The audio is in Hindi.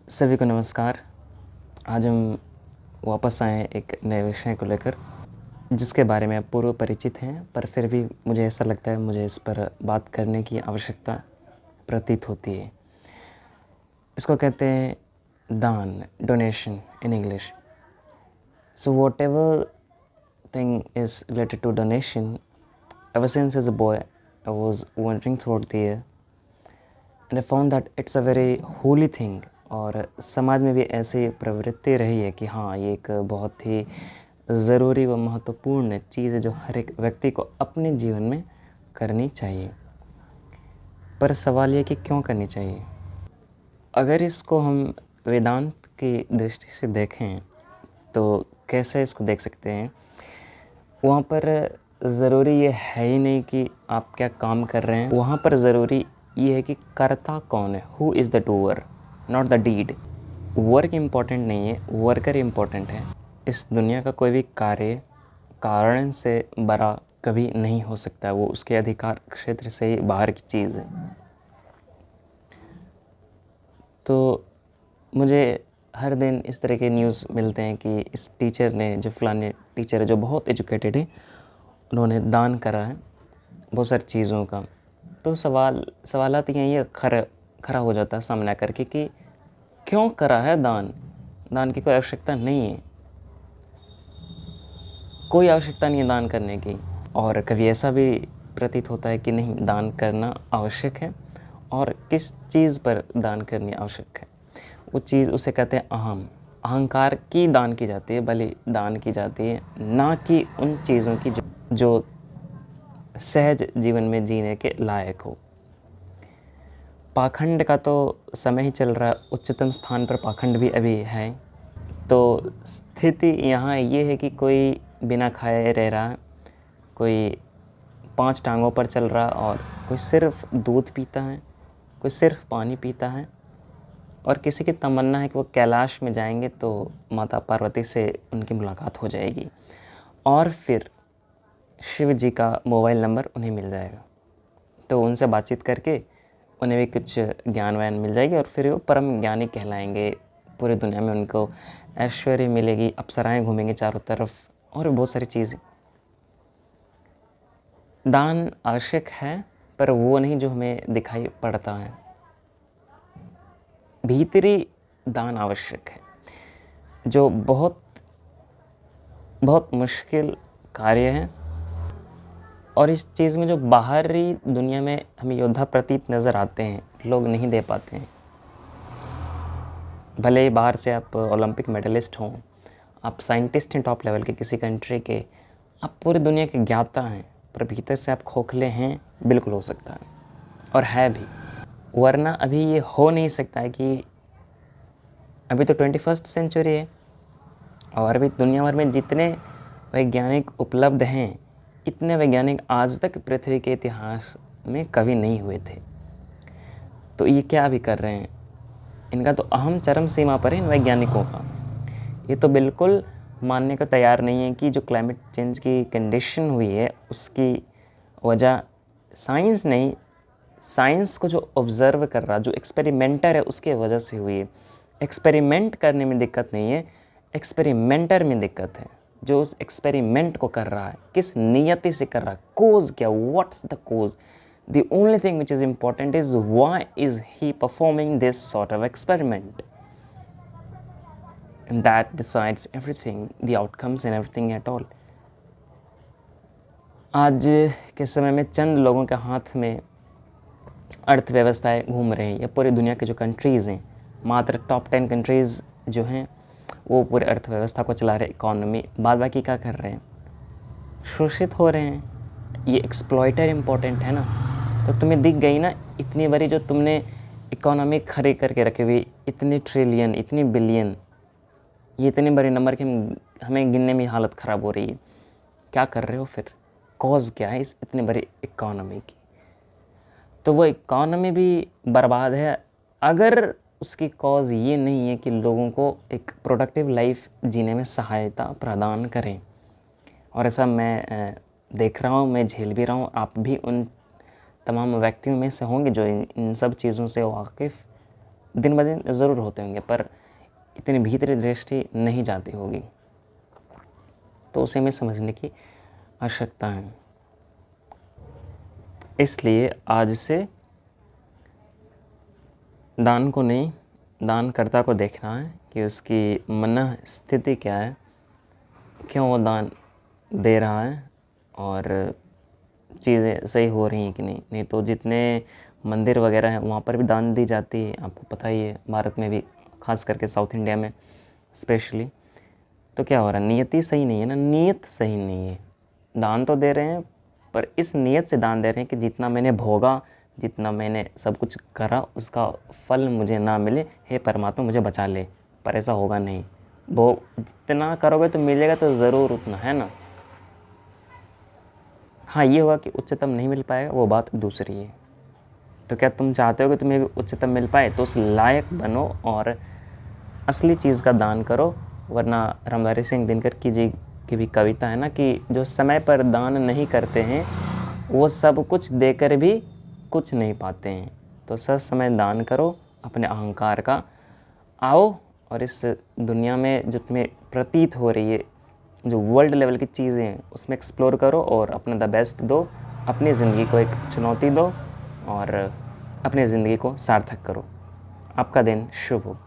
सभी को नमस्कार। आज हम वापस आए हैं एक नए विषय को लेकर, जिसके बारे में आप पूर्व परिचित हैं, पर फिर भी मुझे ऐसा लगता है मुझे इस पर बात करने की आवश्यकता प्रतीत होती है। इसको कहते हैं दान, donation in English. So whatever thing is related to donation, ever since as a boy I was wandering throughout the year and I found that it's a very holy thing। और समाज में भी ऐसी प्रवृत्ति रही है कि हाँ, ये एक बहुत ही ज़रूरी व महत्वपूर्ण चीज़ है जो हर एक व्यक्ति को अपने जीवन में करनी चाहिए। पर सवाल ये कि क्यों करनी चाहिए। अगर इसको हम वेदांत की दृष्टि से देखें तो कैसे इसको देख सकते हैं। वहाँ पर ज़रूरी ये है ही नहीं कि आप क्या काम कर रहे हैं, वहाँ पर ज़रूरी ये है कि कर्ता कौन है, who is the doer, not the deed. Work important नहीं है, वर्कर इम्पॉर्टेंट है। इस दुनिया का कोई भी कार्य कारण से बड़ा कभी नहीं हो सकता, वो उसके अधिकार क्षेत्र से ही बाहर की चीज़ है। तो मुझे हर दिन इस तरह के न्यूज़ मिलते हैं कि इस टीचर ने, जो फलाने टीचर है जो बहुत एजुकेटेड है, उन्होंने दान करा है बहुत सारी चीज़ों का। तो सवालात ये खड़ा हो जाता है सामने करके कि क्यों करा है दान। दान की कोई आवश्यकता नहीं है, कोई आवश्यकता नहीं है दान करने की। और कभी ऐसा भी प्रतीत होता है कि नहीं, दान करना आवश्यक है। और किस चीज़ पर दान करनी आवश्यक है, वो चीज़ उसे कहते हैं अहंकार की दान की जाती है, बलिदान की जाती है, ना कि उन चीज़ों की जो सहज जीवन में जीने के लायक हो। पाखंड का तो समय ही चल रहा है, उच्चतम स्थान पर पाखंड भी अभी है। तो स्थिति यहाँ ये है कि कोई बिना खाए रह रहा है, कोई 5 टांगों पर चल रहा, और कोई सिर्फ दूध पीता है, कोई सिर्फ पानी पीता है। और किसी की तमन्ना है कि वो कैलाश में जाएंगे तो माता पार्वती से उनकी मुलाकात हो जाएगी, और फिर शिव जी का मोबाइल नंबर उन्हें मिल जाएगा, तो उनसे बातचीत करके उन्हें भी कुछ ज्ञान व्यान मिल जाएगी, और फिर वो परम ज्ञानी कहलाएंगे। पूरी दुनिया में उनको ऐश्वर्य मिलेगी, अप्सराएं घूमेंगे चारों तरफ, और भी बहुत सारी चीज़ें। दान आवश्यक है, पर वो नहीं जो हमें दिखाई पड़ता है। भीतरी दान आवश्यक है, जो बहुत बहुत मुश्किल कार्य है। और इस चीज़ में जो बाहरी दुनिया में हमें योद्धा प्रतीत नज़र आते हैं, लोग नहीं दे पाते हैं। भले ही बाहर से आप ओलंपिक मेडलिस्ट हों, आप साइंटिस्ट हैं टॉप लेवल के किसी कंट्री के, आप पूरी दुनिया के ज्ञाता हैं, पर भीतर से आप खोखले हैं, बिल्कुल हो सकता है, और है भी। वरना अभी ये हो नहीं सकता है कि अभी तो 21st सेंचुरी है, और अभी दुनिया भर में जितने वैज्ञानिक उपलब्ध हैं, इतने वैज्ञानिक आज तक पृथ्वी के इतिहास में कभी नहीं हुए थे। तो ये क्या अभी कर रहे हैं, इनका तो अहम चरम सीमा पर है इन वैज्ञानिकों का। ये तो बिल्कुल मानने को तैयार नहीं है कि जो क्लाइमेट चेंज की कंडीशन हुई है उसकी वजह साइंस नहीं, साइंस को जो ऑब्ज़र्व कर रहा, जो एक्सपेरिमेंटर है, उसके वजह से हुई है। एक्सपेरिमेंट करने में दिक्कत नहीं है, एक्सपेरिमेंटर में दिक्कत है, जो उस एक्सपेरिमेंट को कर रहा है, किस नियति से कर रहा है, कोज क्या, what's the cause. The only thing which is important is why is he performing this sort of experiment, and that decides everything, the outcomes and everything at all। आज के समय में चंद लोगों के हाथ में अर्थव्यवस्थाएं घूम रही हैं, या पूरी दुनिया के जो कंट्रीज़ हैं, मात्र टॉप 10 कंट्रीज़ जो हैं वो पूरे अर्थव्यवस्था को चला रहे, इकॉनमी। बाद बाकी क्या कर रहे हैं, शोषित हो रहे हैं। ये एक्सप्लॉइटर इम्पोर्टेंट है ना। तो तुम्हें दिख गई ना इतनी बड़ी जो तुमने इकोनॉमी खड़ी करके रखी हुई, इतनी ट्रिलियन, इतनी बिलियन, ये इतने बड़े नंबर के हमें गिनने में हालत ख़राब हो रही है। क्या कर रहे हो फिर, कॉज क्या है इस इतने बड़ी इकोनॉमी की। तो वो इकोनॉमी भी बर्बाद है अगर उसकी कॉज ये नहीं है कि लोगों को एक प्रोडक्टिव लाइफ जीने में सहायता प्रदान करें। और ऐसा मैं देख रहा हूँ, मैं झेल भी रहा हूँ, आप भी उन तमाम व्यक्तियों में से होंगे जो इन सब चीज़ों से वाकिफ़ दिन ब दिन ज़रूर होते होंगे, पर इतनी भीतरी दृष्टि नहीं जाती होगी। तो उसे हमें समझने की आवश्यकता है। इसलिए आज से दान को नहीं, दानकर्ता को देखना है कि उसकी मन स्थिति क्या है, क्यों वो दान दे रहा है और चीज़ें सही हो रही हैं कि नहीं। नहीं तो जितने मंदिर वगैरह हैं वहाँ पर भी दान दी जाती है, आपको पता ही है, भारत में भी, ख़ास करके साउथ इंडिया में स्पेशली। तो क्या हो रहा है, नियति सही नहीं है ना, नीयत सही नहीं है। दान तो दे रहे हैं पर इस नीयत से दान दे रहे हैं कि जितना मैंने भोगा, जितना मैंने सब कुछ करा, उसका फल मुझे ना मिले, हे परमात्मा मुझे बचा ले। पर ऐसा होगा नहीं। जितना करोगे तो मिलेगा तो ज़रूर उतना, है ना। हाँ, ये होगा कि उच्चतम नहीं मिल पाएगा, वो बात दूसरी है। तो क्या तुम चाहते हो कि तुम्हें भी उच्चतम मिल पाए, तो उस लायक बनो और असली चीज़ का दान करो। वरना रामधारी सिंह दिनकर की भी कविता है ना कि जो समय पर दान नहीं करते हैं वो सब कुछ देकर भी कुछ नहीं पाते हैं। तो सच समय दान करो अपने अहंकार का। आओ और इस दुनिया में जो तुम्हें प्रतीत हो रही है, जो वर्ल्ड लेवल की चीज़ें हैं, उसमें एक्सप्लोर करो और अपना द बेस्ट दो। अपनी ज़िंदगी को एक चुनौती दो और अपनी ज़िंदगी को सार्थक करो। आपका दिन शुभ हो।